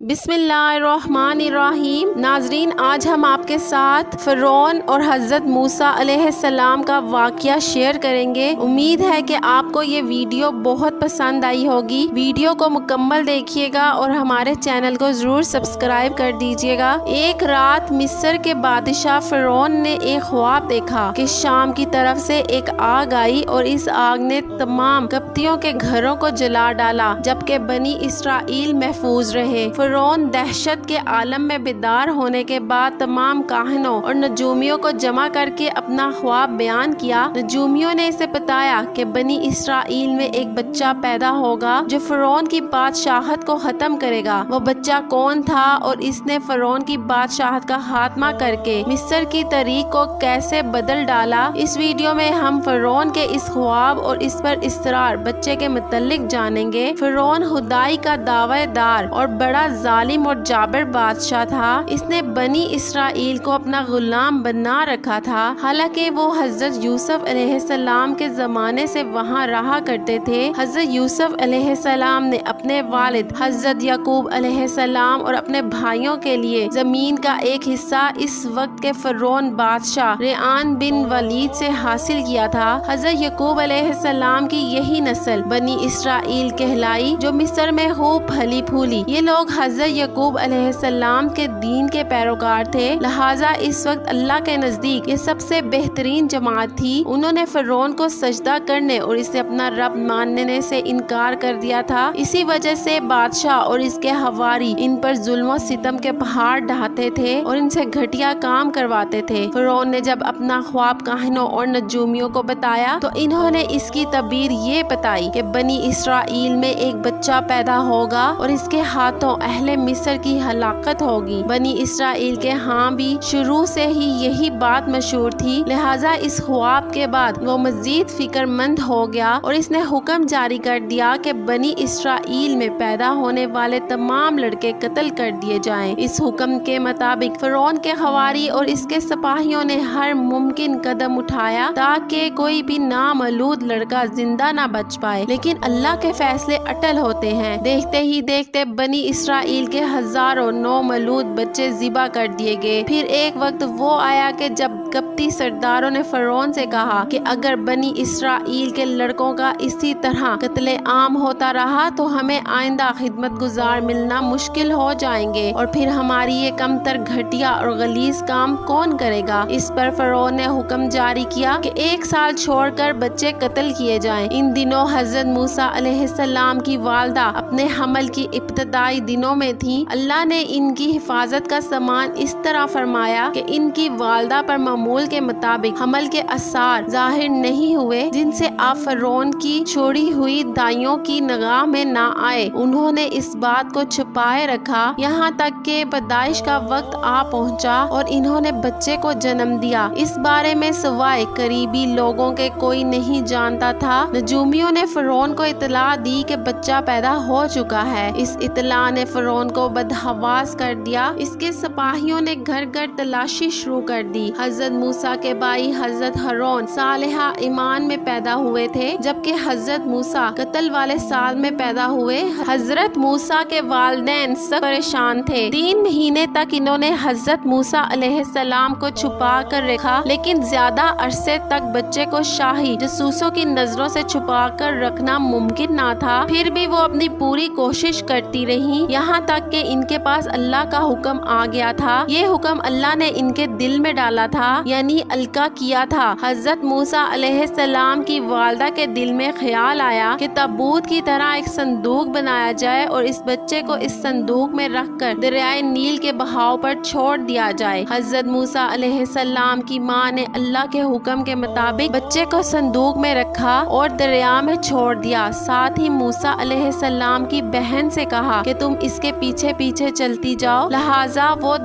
بسم اللہ الرحمن الرحیم۔ ناظرین، آج ہم آپ کے ساتھ فرعون اور حضرت موسیٰ علیہ السلام کا واقعہ شیئر کریں گے۔ امید ہے کہ آپ کو یہ ویڈیو بہت پسند آئی ہوگی۔ ویڈیو کو مکمل دیکھیے گا اور ہمارے چینل کو ضرور سبسکرائب کر دیجیے گا۔ ایک رات مصر کے بادشاہ فرعون نے ایک خواب دیکھا کہ شام کی طرف سے ایک آگ آئی اور اس آگ نے تمام قبطیوں کے گھروں کو جلا ڈالا، جبکہ بنی اسرائیل محفوظ رہے۔ فرعون دہشت کے عالم میں بیدار ہونے کے بعد تمام کاہنوں اور نجومیوں کو جمع کر کے اپنا خواب بیان کیا۔ نجومیوں نے اسے بتایا کہ بنی اسرائیل میں ایک بچہ پیدا ہوگا جو فرعون کی بادشاہت کو ختم کرے گا۔ وہ بچہ کون تھا اور اس نے فرعون کی بادشاہت کا خاتمہ کر کے مصر کی تاریخ کو کیسے بدل ڈالا، اس ویڈیو میں ہم فرعون کے اس خواب اور اس پر اصرار بچے کے متعلق جانیں گے۔ فرعون خدائی کا دعوی دار اور بڑا ظالم اور جابر بادشاہ تھا۔ اس نے بنی اسرائیل کو اپنا غلام بنا رکھا تھا، حالانکہ وہ حضرت یوسف علیہ السلام کے زمانے سے وہاں رہا کرتے تھے۔ حضرت یوسف علیہ السلام نے اپنے والد حضرت یعقوب علیہ السلام اور اپنے بھائیوں کے لیے زمین کا ایک حصہ اس وقت کے فرعون بادشاہ ریان بن ولید سے حاصل کیا تھا۔ حضرت یعقوب علیہ السلام کی یہی نسل بنی اسرائیل کہلائی جو مصر میں خوب پھلی پھولی۔ یہ لوگ حضرت یعقوب علیہ السلام کے دین کے پیروکار تھے، لہٰذا اس وقت اللہ کے نزدیک یہ سب سے بہترین جماعت تھی۔ انہوں نے فرعون کو سجدہ کرنے اور اسے اپنا رب ماننے سے انکار کر دیا تھا۔ اسی وجہ سے بادشاہ اور اس کے حواری ان پر ظلم و ستم کے پہاڑ ڈھاتے تھے اور ان سے گھٹیا کام کرواتے تھے۔ فرعون نے جب اپنا خواب کاہنوں اور نجومیوں کو بتایا تو انہوں نے اس کی تعبیر یہ بتائی کہ بنی اسرائیل میں ایک بچہ پیدا ہوگا اور اس کے ہاتھوں اہل مصر کی ہلاکت ہوگی۔ بنی اسرائیل کے ہاں بھی شروع سے ہی یہی بات مشہور تھی، لہٰذا اس خواب کے بعد وہ مزید فکر مند ہو گیا اور اس نے حکم جاری کر دیا کہ بنی اسرائیل میں پیدا ہونے والے تمام لڑکے قتل کر دیے جائیں۔ اس حکم کے مطابق فرعون کے حواری اور اس کے سپاہیوں نے ہر ممکن قدم اٹھایا تاکہ کوئی بھی نامولود لڑکا زندہ نہ بچ پائے، لیکن اللہ کے فیصلے اٹل ہوتے ہیں۔ دیکھتے ہی دیکھتے بنی اسرائیل کے ہزاروں نومولود بچے ذبح کر دیے گئے۔ پھر ایک وقت وہ آیا کہ جب قبطی سرداروں نے فرعون سے کہا کہ اگر بنی اسرائیل کے لڑکوں کا اسی طرح قتل عام ہوتا رہا تو ہمیں آئندہ خدمت گزار ملنا مشکل ہو جائیں گے، اور پھر ہماری یہ کم تر گھٹیا اور غلیظ کام کون کرے گا۔ اس پر فرعون نے حکم جاری کیا کہ 1 سال چھوڑ کر بچے قتل کیے جائیں۔ ان دنوں حضرت موسیٰ علیہ السلام کی والدہ اپنے حمل کی ابتدائی دنوں میں تھیں۔ اللہ نے ان کی حفاظت کا سامان اس طرح فرمایا کہ ان کی والدہ پر معمول کے مطابق حمل کے آثار ظاہر نہیں ہوئے، جن سے آپ فرعون کی چھوڑی ہوئی دائیوں کی نگاہ میں نہ آئے۔ انہوں نے اس بات کو چھپائے رکھا یہاں تک کہ پیدائش کا وقت آ پہنچا اور انہوں نے بچے کو جنم دیا۔ اس بارے میں سوائے قریبی لوگوں کے کوئی نہیں جانتا تھا۔ نجومیوں نے فرعون کو اطلاع دی کہ بچہ پیدا ہو چکا ہے۔ اس اطلاع نے فرعون کو بدحواس کر دیا۔ اس کے سپاہیوں نے گھر گھر تلاشی شروع کر دی۔ حضرت موسیٰ کے بھائی حضرت ہارون صالحہ ایمان میں پیدا ہوئے تھے، جبکہ حضرت موسیٰ قتل والے سال میں پیدا ہوئے۔ حضرت موسیٰ کے والدین سخت پریشان تھے۔ 3 مہینے تک انہوں نے حضرت موسیٰ علیہ السلام کو چھپا کر رکھا، لیکن زیادہ عرصے تک بچے کو شاہی جاسوسوں کی نظروں سے چھپا کر رکھنا ممکن نہ تھا۔ پھر بھی وہ اپنی پوری کوشش کرتی رہی، یہاں تک کہ ان کے پاس اللہ کا حکم آ گیا تھا۔ یہ حکم اللہ نے ان کے دل میں ڈالا تھا، یعنی القا کیا تھا۔ حضرت موسیٰ علیہ السلام کی والدہ کے دل میں خیال آیا کہ تابوت کی طرح ایک صندوق بنایا جائے اور اس بچے کو اس صندوق میں رکھ کر دریائے نیل کے بہاؤ پر چھوڑ دیا جائے۔ حضرت موسیٰ علیہ السلام کی ماں نے اللہ کے حکم کے مطابق بچے کو صندوق میں رکھا اور دریا میں چھوڑ دیا۔ ساتھ ہی موسیٰ علیہ السلام کی بہن سے کہا کہ تم اس کے پیچھے پیچھے چلتی جاؤ، لہٰذا وہ